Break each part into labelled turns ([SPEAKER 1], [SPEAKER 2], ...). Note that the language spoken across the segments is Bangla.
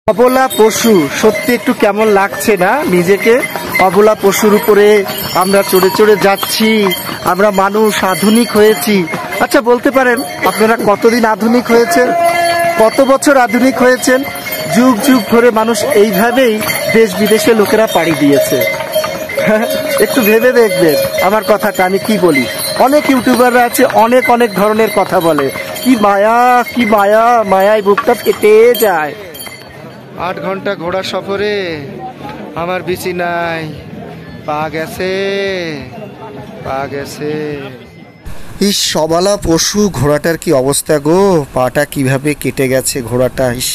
[SPEAKER 1] অবলা পশু সত্যি একটু কেমন লাগছে না নিজেকে? অবলা পশুর উপরে আমরা চড়ে চড়ে যাচ্ছি, আমরা মানুষ আধুনিক হয়েছি। আচ্ছা বলতে পারেন আপনারা কতদিন আধুনিক হয়েছেন, কত বছর আধুনিক হয়েছেন? যুগ যুগ ধরে মানুষ এইভাবেই দেশ বিদেশে লোকেরা পাড়ি দিয়েছে। একটু ভেবে দেখবেন আমার কথাটা আমি কি বলি। অনেক ইউটিউবাররা আছে, অনেক অনেক ধরনের কথা বলে। কি মায়া, কি মায়া, মায়ায় বুকটা কেটে যায়। 8 ঘন্টা ঘোড়া সফরে আমার বিচি নাই, পা গেছে, পা গেছে। ইস, সবালা পশু ঘোড়াটার কি অবস্থা গো, পাটা কিভাবে কেটে গেছে ঘোড়াটা। ইস,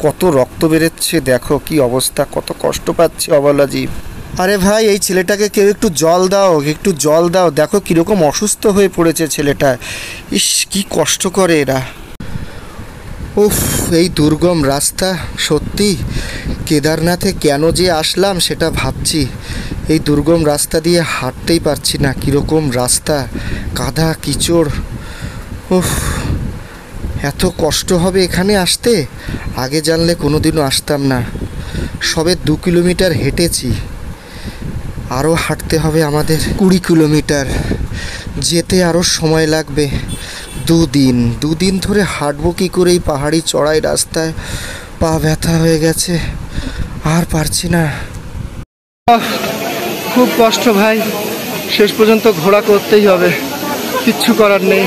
[SPEAKER 1] কত রক্ত বেরোচ্ছে, দেখো কি অবস্থা, কত কষ্ট পাচ্ছে অবলা জীব। আরে ভাই, এই ছেলেটাকে কেউ একটু জল দাও, একটু জল দাও, দেখো কিরকম অসুস্থ হয়ে পড়েছে ছেলেটা। ইস, কি কষ্ট করে এরা। উফ, এই দুর্গম রাস্তা, সত্যি কেদারনাথে কেন যে আসলাম সেটা ভাবছি। এই দুর্গম রাস্তা দিয়ে হাঁটতেই পারছি না, কীরকম রাস্তা, কাদা কিচড়। উফ, এত কষ্ট হবে এখানে আসতে, আগে জানলে কোনোদিনও আসতাম না। সবে 2 কিলোমিটার হেঁটেছি, আরও হাঁটতে হবে আমাদের 20 কিলোমিটার, যেতে আরও সময় লাগবে। 2 দিন ধরে হাঁটবো কী করে এই পাহাড়ি চড়াই রাস্তায়? পা ব্যথা হয়ে গেছে, আর পারছি না। খুব কষ্ট ভাই, শেষ পর্যন্ত ঘোড়া করতেই হবে, কিচ্ছু করার নেই।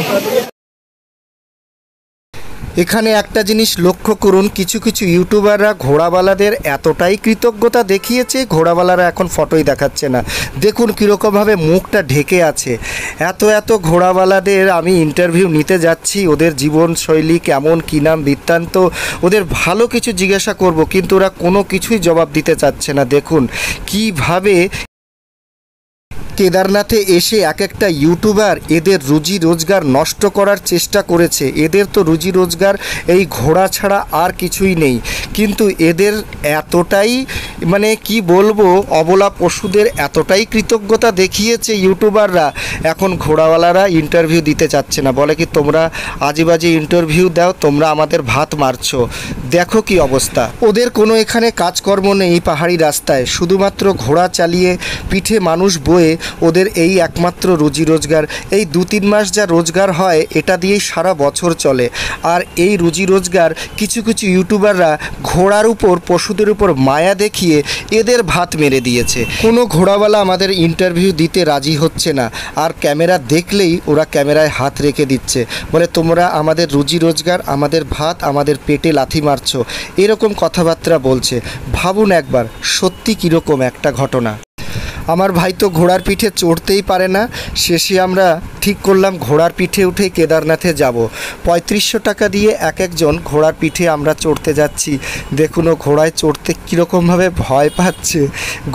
[SPEAKER 1] এখানে একটা জিনিস লক্ষ্য করুন, কিছু কিছু ইউটিউবাররা ঘোড়াওয়ালাদের এতটাই কৃতজ্ঞতা দেখিয়েছে, ঘোড়াওয়ালারা এখন ফটোই দেখাচ্ছে না। দেখুন কীরকমভাবে মুখটা ঢেকে আছে। এত ঘোড়াওয়ালাদের আমি ইন্টারভিউ নিতে যাচ্ছি, ওদের জীবনশৈলী কেমন, কী নাম, বৃত্তান্ত, ওদের ভালো কিছু জিজ্ঞাসা করব, কিন্তু ওরা কোনো কিছুই জবাব দিতে চাচ্ছে না। দেখুন কিভাবে কেদারনাথে এসে এক একটা ইউটিউবার এদের রুজি রোজগার নষ্ট করার চেষ্টা করেছে। এদের তো রুজি রোজগার এই ঘোড়া ছাড়া আর কিছুই নেই, কিন্তু এদের এতটাই কি বলবো, অবলা পশুদের এতটাই কৃতজ্ঞতা দেখিয়েছে ইউটিউবাররা, এখন ঘোড়াওয়ালারা ইন্টারভিউ দিতে চাচ্ছে না। বলে কি, তোমরা আজেবাজে ইন্টারভিউ দাও, তোমরা আমাদের ভাত মারছো। দেখো কি অবস্থা। ওদের কোনো এখানে কাজকর্ম নেই পাহাড়ি রাস্তায়, শুধুমাত্র ঘোড়া চালিয়ে পিঠে মানুষ বয়ে ওদের এই একমাত্র রুজি রোজগার। এই 2-3 মাস যা রোজগার হয় এটা দিয়েই সারা বছর চলে। আর এই রুজি রোজগার কিছু কিছু ইউটিউবাররা ঘোড়ার উপর, পশুদের উপর মায়া দেখিয়ে এদের ভাত মেরে দিয়েছে। কোনো ঘোড়াওয়ালা আমাদের ইন্টারভিউ দিতে রাজি হচ্ছে না, আর ক্যামেরা দেখলেই ওরা ক্যামেরায় হাত রেখে দিচ্ছে, বলে তোমরা আমাদের রুজি রোজগার, আমাদের ভাত, আমাদের পেটে লাথি মারছো, এরকম কথাবার্তা বলছে। ভাবুন একবার, সত্যি কীরকম একটা ঘটনা। আমার ভাই তো ঘোড়ার পিঠে চড়তেই পারে না, শেষে আমরা ঠিক করলাম ঘোড়ার পিঠে উঠে কেদারনাথে যাব। 3500 টাকা দিয়ে এক একজন ঘোড়ার পিঠে আমরা চড়তে যাচ্ছি। দেখুন ও ঘোড়ায় চড়তে কীরকমভাবে ভয় পাচ্ছে,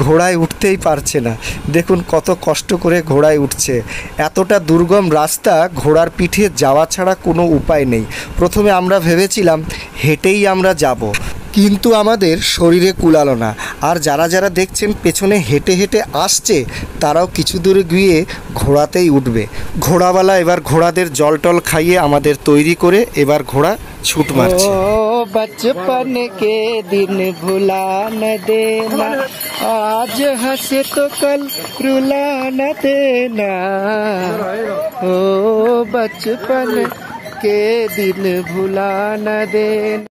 [SPEAKER 1] ঘোড়ায় উঠতেই পারছে না। দেখুন কত কষ্ট করে ঘোড়ায় উঠছে। এতটা দুর্গম রাস্তা, ঘোড়ার পিঠে যাওয়া ছাড়া কোনো উপায় নেই। প্রথমে আমরা ভেবেছিলাম হেঁটেই আমরা যাব, কিন্তু আমাদের শরীরে কুলালো না। আর যারা যারা দেখছেন পেছনে হেঁটে হেঁটে আসছে, তারাও কিছু দূরে গিয়ে ঘোড়াতেই উঠবে। ঘোড়াওয়ালা এবার ঘোড়াদের জল টল খাইয়ে আমাদের তৈরি করে এবার ঘোড়া ছুট মারছে। ও বচপন কে দিন ভুলা না দেনা, আজ হাসে তো কাল রুলা না দেনা, ও বচপন কে দিন ভুলা না দেনা।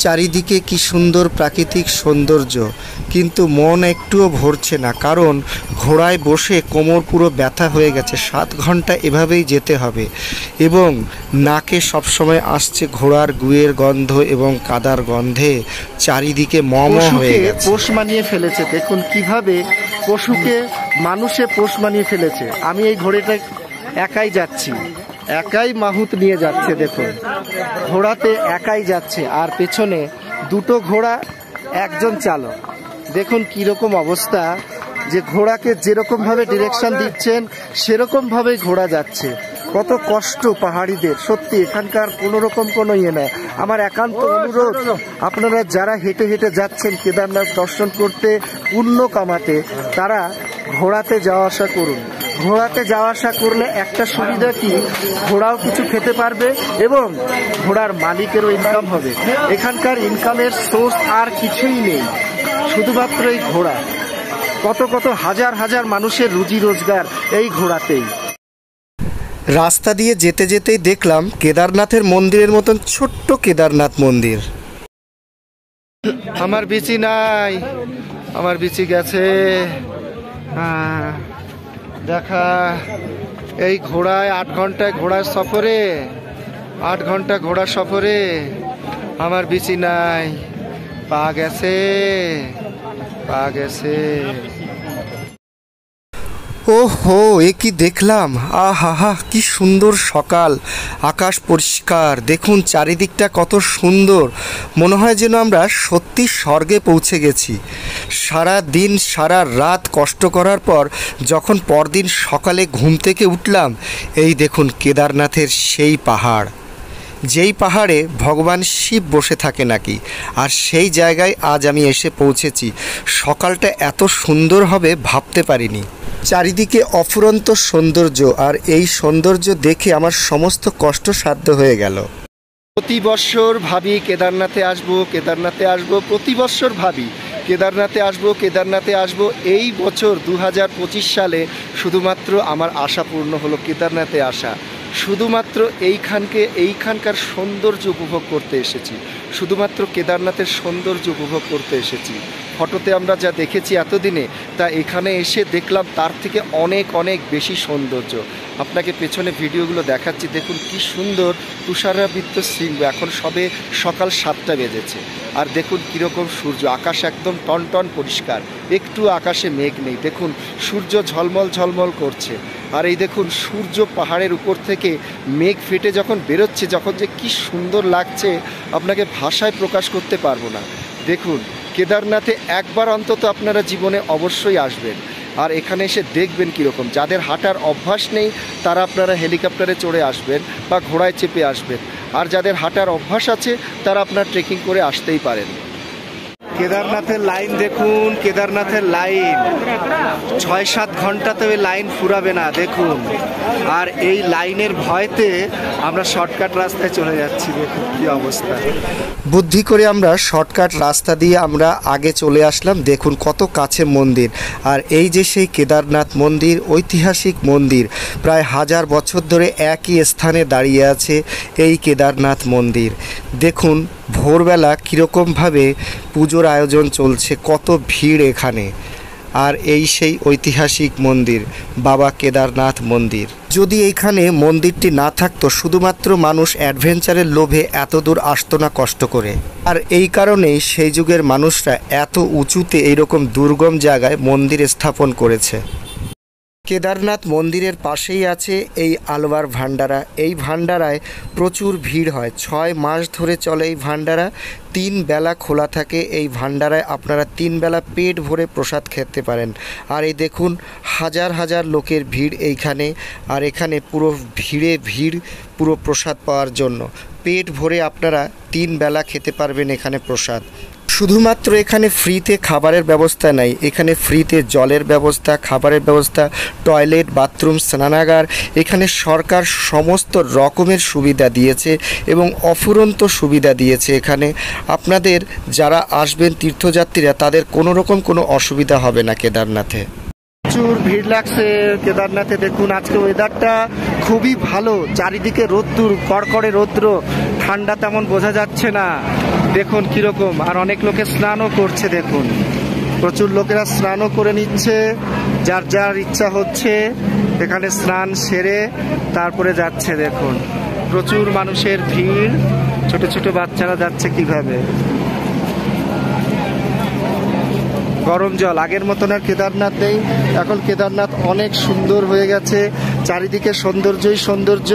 [SPEAKER 1] চারিদিকে কি সুন্দর প্রাকৃতিক সৌন্দর্য, কিন্তু মন একটুও ভরছে না, কারণ ঘোড়ায় বসে কোমর পুরো ব্যথা হয়ে গেছে। 7 ঘন্টা এভাবেই যেতে হবে, এবং নাকে সবসময় আসছে ঘোড়ার গুয়ের গন্ধ এবং কাদার গন্ধে চারিদিকে মম হয়ে গেছে। পোষ মানিয়ে ফেলেছে, দেখুন কিভাবে পশুকে মানুষে পোষ মানিয়ে ফেলেছে। আমি এই ঘোড়াটা একাই যাচ্ছি, একাই মাহুত নিয়ে যাচ্ছে, দেখুন ঘোড়াতে একাই যাচ্ছে, আর পেছনে 2টো ঘোড়া, একজন চালক। দেখুন কীরকম অবস্থা, যে ঘোড়াকে যেরকমভাবে ডিরেকশন দিচ্ছেন সেরকমভাবেই ঘোড়া যাচ্ছে। কত কষ্ট পাহাড়িদের, সত্যি এখানকার কোনোরকম কোনো ইয়ে নেই। আমার একান্ত অনুরোধ, আপনারা যারা হেঁটে হেঁটে যাচ্ছেন কেদারনাথ দর্শন করতে, পুণ্য কামাতে, তারা ঘোড়াতে যাওয়া আসা করুন। ঘোড়াতে যাওয়া আসা করলে একটা সুবিধা কি, ঘোড়াও কিছু খেতে পারবে এবং ঘোড়ার মালিকেরও ইনকাম হবে। এখানকার ইনকামের সোর্স আর কিছুই নেই, শুধুমাত্র এই ঘোড়া। কত কত হাজার হাজার মানুষের রুজি রোজগার এই ঘোড়াতেই। রাস্তা দিয়ে যেতে যেতেই দেখলাম কেদারনাথের মন্দিরের মতন ছোট্ট কেদারনাথ মন্দির। আমার বিচি নাই, আমার বিচি গেছে। দেখা, এই ঘোড়ায় 8 ঘন্টায় ঘোড়ার সফরে, 8 ঘন্টা ঘোড়ার সফরে আমার বিচি নাই। পা গেছে, পা গেছে। ওহো, এ কি দেখলাম! আহা, কি সুন্দর সকাল, আকাশ পরিষ্কার, দেখুন চারিদিকটা কত সুন্দর। মনে হয় যেন আমরা সত্যি স্বর্গে পৌঁছে গেছি। সারা দিন সারা রাত কষ্ট করার পর যখন পরদিন সকালে ঘুম থেকে উঠলাম, এই দেখুন কেদারনাথের সেই পাহাড়, যেই পাহাড়ে ভগবান শিব বসে থাকে নাকি, আর সেই জায়গায় আজ আমি এসে পৌঁছেছি। সকালটা এত সুন্দর হবে ভাবতে পারিনি। চারিদিকে অফুরন্ত সৌন্দর্য, আর এই সৌন্দর্য দেখে আমার সমস্ত কষ্ট সাধ্য হয়ে গেল। প্রতি বৎসর ভাবি কেদারনাথে আসবো, কেদারনাথে আসবো, প্রতি বৎসর ভাবি কেদারনাথে আসবো, কেদারনাথে আসবো। এই বছর 2025 সালে শুধুমাত্র আমার আশা পূর্ণ হলো, কেদারনাথে আসা। শুধুমাত্র এইখানকার সৌন্দর্য উপভোগ করতে এসেছি, শুধুমাত্র কেদারনাথের সৌন্দর্য উপভোগ করতে এসেছি। ফটোতে আমরা যা দেখেছি এতদিনে, তা এখানে এসে দেখলাম তার থেকে অনেক অনেক বেশি সৌন্দর্য। আপনাকে পেছনে ভিডিওগুলো দেখাচ্ছি, দেখুন কি সুন্দর তুষারাবৃত শৃঙ্গ। এখন সবে সকাল 7টা বেজেছে, আর দেখুন কীরকম সূর্য, আকাশ একদম টনটন পরিষ্কার, একটু আকাশে মেঘ নেই। দেখুন সূর্য ঝলমল ঝলমল করছে, আর এই দেখুন সূর্য পাহাড়ের উপর থেকে মেঘ ফেটে যখন বেরোচ্ছে, যখন যে কি সুন্দর লাগছে আপনাকে ভাষায় প্রকাশ করতে পারবো না। দেখুন কেদারনাথে একবার অন্তত আপনারা জীবনে অবশ্যই আসবেন, আর এখানে এসে দেখবেন কীরকম। যাদের হাঁটার অভ্যাস নেই তারা আপনারা হেলিকপ্টারে চড়ে আসবেন বা ঘোড়ায় চেপে আসবেন, আর যাদের হাঁটার অভ্যাস আছে তারা আপনার ট্রেকিং করে আসতেই পারেন। কেদারনাথের লাইন দেখুন, কেদারনাথের লাইন 6-7 ঘন্টাতে ওই লাইন ফুরাবে না, দেখুন। আর এই লাইনের ভয়তে আমরা শর্টকাট রাস্তায় চলে যাচ্ছি, দেখুন কি অবস্থা। বুদ্ধি করে আমরা শর্টকাট রাস্তা দিয়ে আমরা আগে চলে আসলাম। দেখুন কত কাছে মন্দির, আর এই যে সেই কেদারনাথ মন্দির, ঐতিহাসিক মন্দির, প্রায় 1000 বছর ধরে একই স্থানে দাঁড়িয়ে আছে এই কেদারনাথ মন্দির। দেখুন ভোরবেলা কীরকমভাবে পুজোর আয়োজন চলছে, কত ভিড় এখানে। আর এই সেই ঐতিহাসিক মন্দির, বাবা কেদারনাথ মন্দির। যদি এইখানে মন্দিরটি না থাকতো, শুধুমাত্র মানুষ অ্যাডভেঞ্চারের লোভে এত দূর আসতো না কষ্ট করে। আর এই কারণেই সেই যুগের মানুষরা এত উঁচুতে এইরকম দুর্গম জায়গায় মন্দির স্থাপন করেছে। কেদারনাথ মন্দিরের পাশেই আছে এই আলওয়ার ভান্ডারা। এই ভান্ডারায় প্রচুর ভিড় হয়, 6 মাস ধরে চলে এই ভান্ডারা। 3 বেলা খোলা থাকে এই ভান্ডারায়, আপনারা 3 বেলা পেট ভরে প্রসাদ খেতে পারেন। আর এই দেখুন হাজার হাজার লোকের ভিড় এইখানে, আর এখানে পুরো ভিড় পুরো প্রসাদ পাওয়ার জন্য। পেট ভরে আপনারা 3 বেলা খেতে পারবেন এখানে প্রসাদ। শুধুমাত্র এখানে ফ্রিতে খাবারের ব্যবস্থা নাই, এখানে ফ্রিতে জলের ব্যবস্থা, খাবারের ব্যবস্থা, টয়লেট, বাথরুম, স্নানাগার, এখানে সরকার সমস্ত রকমের সুবিধা দিয়েছে এবং অফুরন্ত সুবিধা দিয়েছে। এখানে আপনাদের যারা আসবেন তীর্থযাত্রীরা, তাদের কোনো রকম কোনো অসুবিধা হবে না কেদারনাথে। প্রচুর ভিড় লাগছে কেদারনাথে। দেখুন আজকে ওয়েদারটা খুবই ভালো, চারিদিকে রোদ্দুর, কড়কড়ে রৌদ্র, ঠান্ডা তেমন বোঝা যাচ্ছে না। দেখুন কীরকম, আর অনেক লোকে স্নানও করছে। দেখুন প্রচুর লোকেরা স্নানও করে নিচ্ছে, যার যার ইচ্ছা হচ্ছে এখানে স্নান সেরে তারপরে যাচ্ছে। দেখুন প্রচুর মানুষের ভিড়, ছোট ছোট বাচ্চারা যাচ্ছে কিভাবে। গরম জল, আগের মতন আর কেদারনাথ নেই, এখন কেদারনাথ অনেক সুন্দর হয়ে গেছে, চারিদিকে সৌন্দর্যই সৌন্দর্য।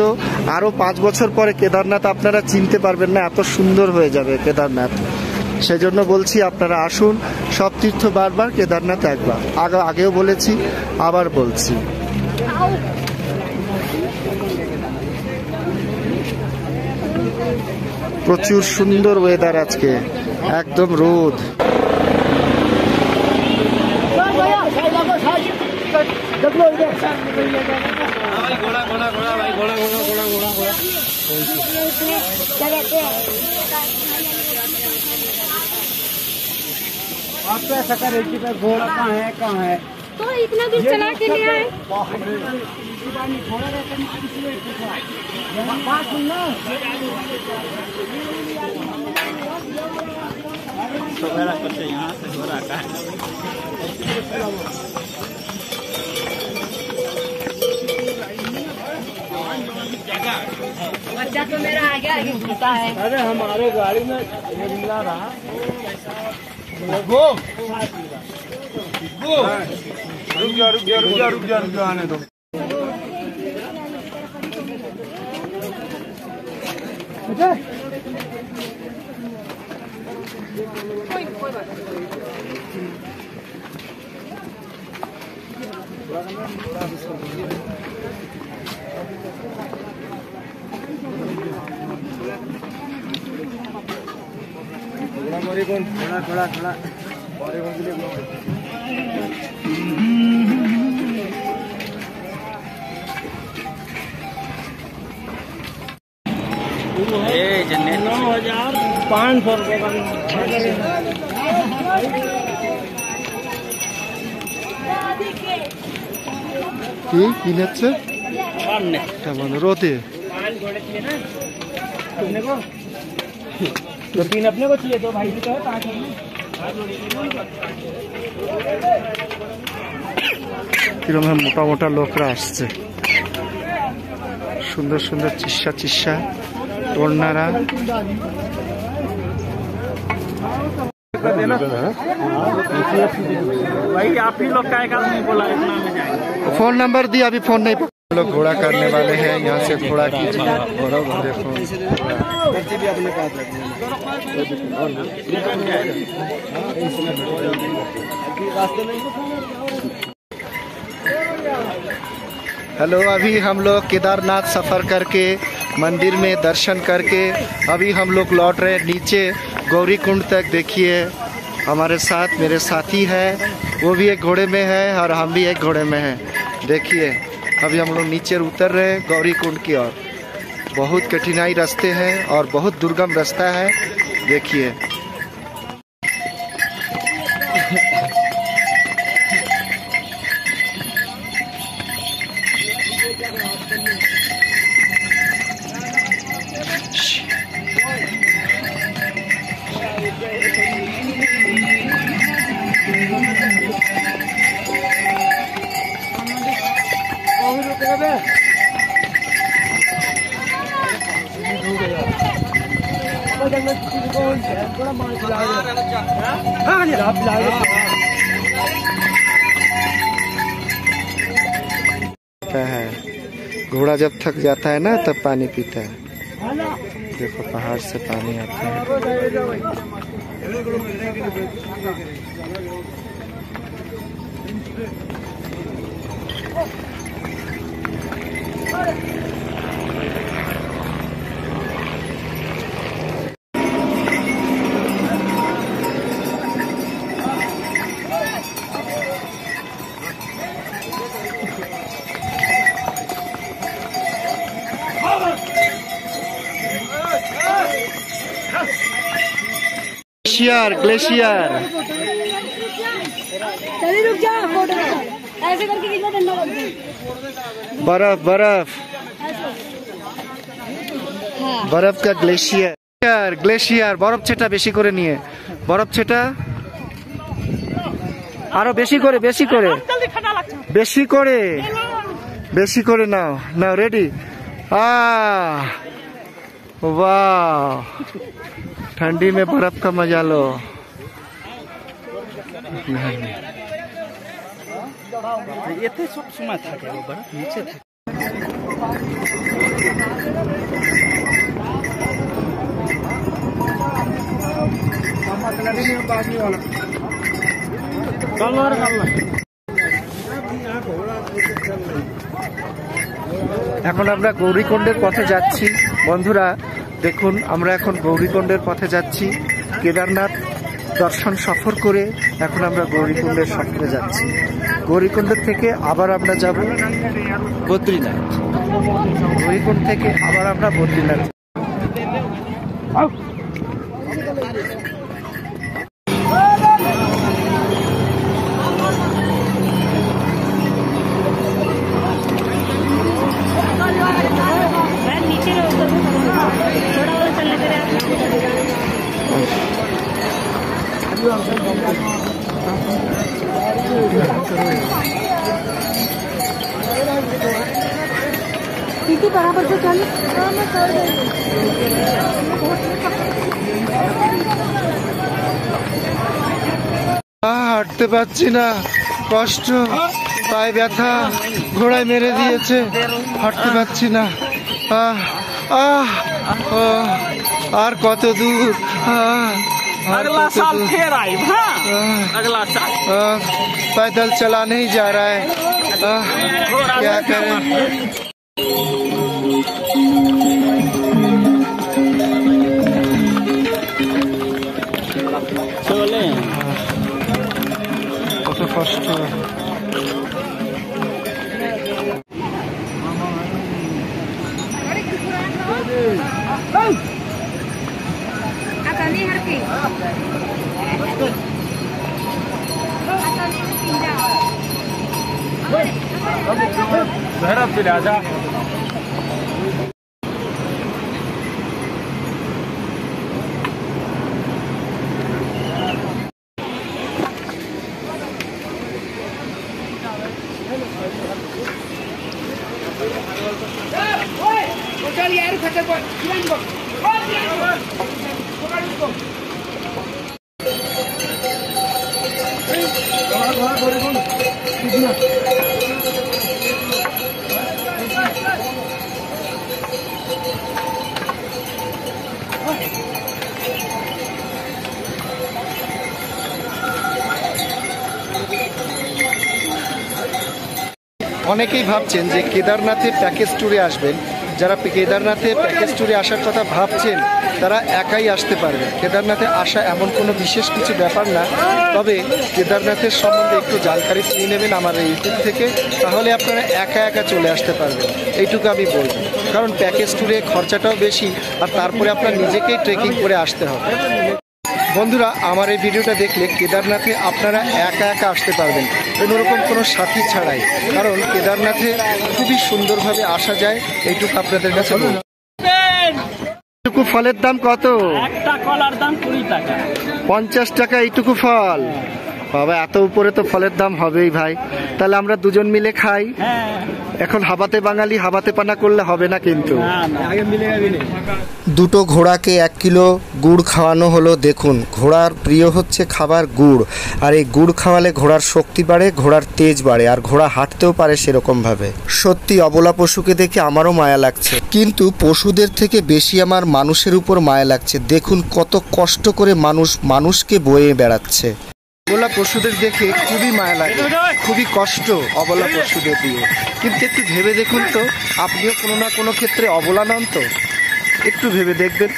[SPEAKER 1] আরও 5 বছর পরে কেদারনাথ আপনারা চিনতে পারবেন না, এত সুন্দর হয়ে যাবে কেদারনাথ। সেজন্য বলছি আপনারা আসুন, সব তীর্থ বারবার, কেদারনাথ একবার। আগেও বলেছি, আবার বলছি। প্রচুর সুন্দর ওয়েদার আজকে, একদম রোদ।
[SPEAKER 2] आपको ऐसा करे कि घोड़ा कहाँ है
[SPEAKER 3] तो इतना दूर चला के ले आए।
[SPEAKER 2] यहाँ से घोड़ा का
[SPEAKER 3] बच्चा तो मेरा आगे आगे घूमता है।
[SPEAKER 2] अरे हमारे गाड़ी में मिला रहा गो रुक जा आने दो।
[SPEAKER 3] कोई बात नहीं।
[SPEAKER 2] थोड़ा ये 9,500 रुपये का
[SPEAKER 1] কিনেছে রোদে
[SPEAKER 2] तो 3 अपने को चाहिए तो भाई जी कहे 5
[SPEAKER 1] কিরম মোটা মোটা লোকরা আসছে, সুন্দর সুন্দর চিস্যা টোড়নারা।
[SPEAKER 2] भाई आप ही लोग का एक आदमी बोला इतना में जाएंगे।
[SPEAKER 1] फोन नंबर दिया, अभी फोन नहीं। लोग घोड़ा करने वाले हैं, यहाँ से घोड़ा कीजिए। देखो हेलो, अभी हम लोग केदारनाथ सफ़र करके मंदिर में दर्शन करके अभी हम लोग लौट रहे हैं नीचे गौरी कुंड तक। देखिए हमारे साथ मेरे साथी है, वो भी एक घोड़े में है और हम भी एक घोड़े में हैं। देखिए अभी हम लोग नीचे उतर रहे हैं गौरी कुंड की ओर। बहुत कठिनाई रास्ते हैं और बहुत दुर्गम रास्ता है। देखिए है घोड़ा जब थक जाता है ना तब पानी पीता है। देखो पहाड़ से पानी आता है। ग्लेशियर
[SPEAKER 3] चलिए रुक जा, फोटो ऐसे करके कितना ठंडा लगता है।
[SPEAKER 1] बर्फ बर्फ बर्फ का ग्लेशियर बरफ ছেটা বেশি করে নিয়ে বরফ ছেটা আরো বেশি করে বেশি করে নাও রেডি। वाह, ठंडी में बर्फ का मजा लो।
[SPEAKER 2] ये तो सब समय था क्या, वो बर्फ नीचे था।
[SPEAKER 1] এখন আমরা গৌরীকুণ্ডের পথে যাচ্ছি বন্ধুরা। দেখুন আমরা এখন গৌরীকুণ্ডের পথে যাচ্ছি। কেদারনাথ দর্শন সফর করে এখন আমরা গৌরীকুণ্ডের সফরে যাচ্ছি। গৌরীকুণ্ড থেকে আবার আমরা যাব বদ্রীনাথ। গৌরীকুণ্ড থেকে আবার আমরা বদ্রীনাথ।
[SPEAKER 3] दीदी बराबर से चल।
[SPEAKER 1] হাঁটতে পারছি না, কষ্ট, পায়ে ব্যথা, ঘোড়ায় মেরে দিয়েছে, হাঁটতে পারছি না। আহ আহ আহ, আর কত দূর?
[SPEAKER 2] अगला साल फिर आई। हाँ अगला साल
[SPEAKER 1] पैदल चला नहीं जा रहा है। क्या करें?
[SPEAKER 2] चले
[SPEAKER 1] কত কষ্ট।
[SPEAKER 2] भैरव फिर आजा।
[SPEAKER 1] অনেকেই ভাবছেন যে কেদারনাথে প্যাকেজ ট্যুরে আসবেন। যারা কেদারনাথে প্যাকেজ ট্যুরে আসার কথা ভাবছেন তারা একাই আসতে পারবেন। কেদারনাথে আসা এমন কোনো বিশেষ কিছু ব্যাপার না, তবে কেদারনাথের সম্বন্ধে একটু জানকারি নিয়ে নেবেন আমার এই ইউটিউব থেকে, তাহলে আপনারা একা একা চলে আসতে পারবেন। এইটুকু আমি বলব, কারণ প্যাকেজ ট্যুরে খরচাটাও বেশি, আর তারপরে আপনার নিজেকেই ট্রেকিং করে আসতে হবে। বন্ধুরা, আমার এই ভিডিওটা দেখলে কেদারনাথে আপনারা একা একা আসতে পারবেন, কোনোরকম কোনো সাথী ছাড়াই, কারণ কেদারনাথে খুবই সুন্দরভাবে আসা যায়। এইটুকু আপনাদের কাছে বলব। এইটুকু ফলের দাম কত?
[SPEAKER 2] একটা কলার দাম 20 টাকা।
[SPEAKER 1] 50 টাকা এইটুকু ফল? বাবা, এত উপরে তো ফলের দাম হবেই ভাই। তাহলে আমরা দুজন মিলে খাই।
[SPEAKER 2] হ্যাঁ
[SPEAKER 1] এখন হাবাতে বাঙালি হাবাতে পানা করলে হবে না কিন্তু।
[SPEAKER 2] আগে মিলেগা भी नहीं।
[SPEAKER 1] দুটো ঘোড়াকে 1 কিলো গুড় খাওয়ানো হলো। দেখুন, ঘোড়ার প্রিয় হচ্ছে খাবার গুড়, আর এই গুড় খাওয়ালে ঘোড়ার শক্তি বাড়ে, ঘোড়ার তেজ বাড়ে, আর ঘোড়া হাঁটতেও পারে সেরকমভাবে। সত্যি অবলা পশুকে দেখে আমারও মায়া লাগছে, কিন্তু পশুদের থেকে বেশি আমার মানুষের উপর মায়া লাগছে। দেখুন কত কষ্ট করে মানুষকে বয়ে বেড়াচ্ছে। অবলা পশুদের দেখে খুবই মায়া লাগে, খুবই কষ্ট অবলা পশুদের দিয়ে। কিন্তু একটু ভেবে দেখুন তো, আপনিও কোনো না কোনো ক্ষেত্রে অবলা নন তো? একটু ভেবে দেখবেন।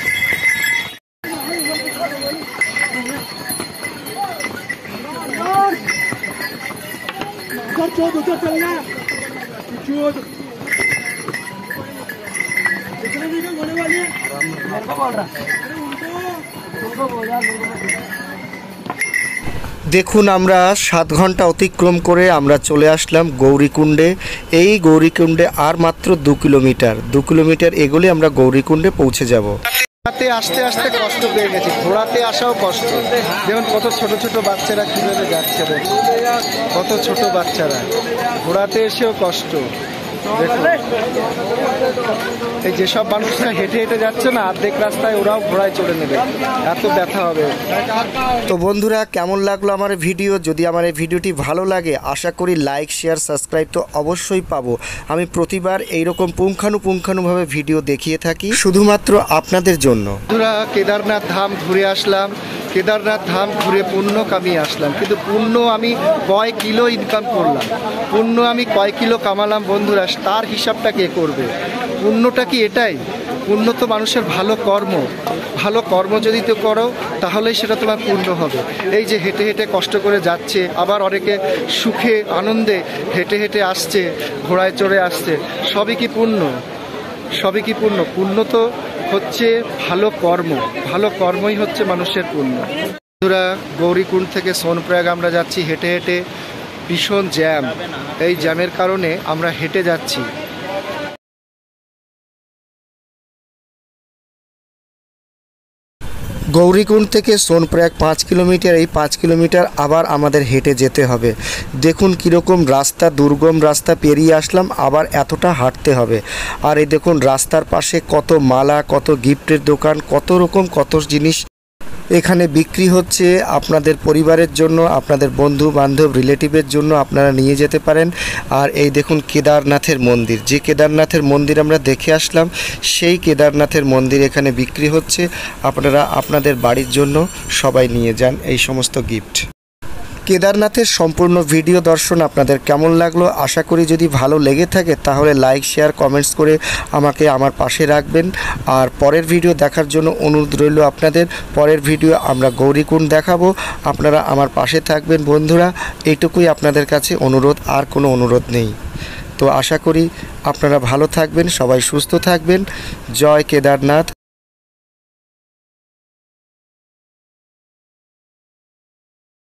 [SPEAKER 1] দেখুন, আমরা 7 ঘন্টা অতিক্রম করে আমরা চলে আসলাম গৌরীকুণ্ডে। এই গৌরীকুণ্ডে আর মাত্র 2 কিলোমিটার, 2 কিলোমিটার এগোলে আমরা গৌরীকুণ্ডে পৌঁছে যাব। ঘোড়াতে আসতে আসতে কষ্ট পেয়ে গেছি, ঘোড়াতে আসাও কষ্ট। যেমন কত ছোট ছোট বাচ্চারা কিভাবে যাচ্ছে, কত ছোট বাচ্চারা, ঘোড়াতে এসেও কষ্ট। এই যেসব মানুষরা হেঁটে হেঁটে যাচ্ছে না, অর্ধেক রাস্তায় ওরাও ঘোড়ায় চড়ে নেবে, এত ব্যথা হবে। তো বন্ধুরা, কেমন লাগলো আমার ভিডিও? যদি আমার এই ভিডিওটি ভালো লাগে, আশা করি লাইক, শেয়ার, সাবস্ক্রাইব তো অবশ্যই পাবো। আমি প্রতিবার এইরকম পুঙ্খানুপুঙ্খানুভাবে ভিডিও দেখিয়ে থাকি শুধুমাত্র আপনাদের জন্য। বন্ধুরা, কেদারনাথ ধাম ঘুরে আসলাম, কেদারনাথ ধাম ঘুরে পুণ্য কামিয়ে আসলাম, কিন্তু পুণ্য আমি কয় কিলো ইনকাম করলাম, পুণ্য আমি কয় কিলো কামালাম বন্ধুরা, তার হিসাবটা কে করবে? পুণ্যটা কি এটাই? পুণ্য তো মানুষের ভালো কর্ম, ভালো কর্ম যদি তো করো তাহলেই সেটা তোমার পূর্ণ হবে। এই যে হেঁটে হেঁটে কষ্ট করে যাচ্ছে, আবার অনেকে সুখে আনন্দে হেঁটে হেঁটে আসছে, ঘোড়ায় চড়ে আসছে, সবই কি পূর্ণ? সবই কি পূর্ণ? পূর্ণ তো হচ্ছে ভালো কর্ম, ভালো কর্মই হচ্ছে মানুষের পূর্ণ। বন্ধুরা, গৌরীকুণ্ড থেকে সোনপ্রয়াগ আমরা যাচ্ছি হেঁটে হেঁটে। ভীষণ জ্যাম, এই জ্যামের কারণে আমরা হেঁটে যাচ্ছি। গৌরীকুণ্ড থেকে সোনপ্রয়াগ 5 কিলোমিটার, এই 5 কিলোমিটার আবার আমাদের হেঁটে যেতে হবে। দেখুন কীরকম রাস্তা, দুর্গম রাস্তা পেরিয়ে আসলাম, আবার এতটা হাঁটতে হবে। আর এই দেখুন রাস্তার পাশে কত মালা, কত গিফটের দোকান, কত রকম কত জিনিস এখানে বিক্রি হচ্ছে। আপনাদের পরিবারের জন্য, আপনাদের বন্ধু বান্ধব রিলেটিভের জন্য আপনারা নিয়ে যেতে পারেন। আর এই দেখুন কেদারনাথের মন্দির, যে কেদারনাথের মন্দির আমরা দেখে আসলাম, সেই কেদারনাথের মন্দির এখানে বিক্রি হচ্ছে। আপনারা আপনাদের বাড়ির জন্য সবাই নিয়ে যান এই সমস্ত গিফট। কেদারনাথের সম্পূর্ণ ভিডিও দর্শন আপনাদের কেমন লাগলো? আশা করি যদি ভালো লেগে থাকে তাহলে লাইক, শেয়ার, কমেন্টস করে আমাকে আমার পাশে রাখবেন। আর পরের ভিডিও দেখার জন্য অনুরোধ রইল আপনাদের। পরের ভিডিও আমরা গৌরীকুণ্ড দেখাবো, আপনারা আমার পাশে থাকবেন বন্ধুরা, এইটুকুই আপনাদের কাছে অনুরোধ, আর কোনো অনুরোধ নেই। তো আশা করি আপনারা ভালো থাকবেন, সবাই সুস্থ থাকবেন। জয় কেদারনাথ,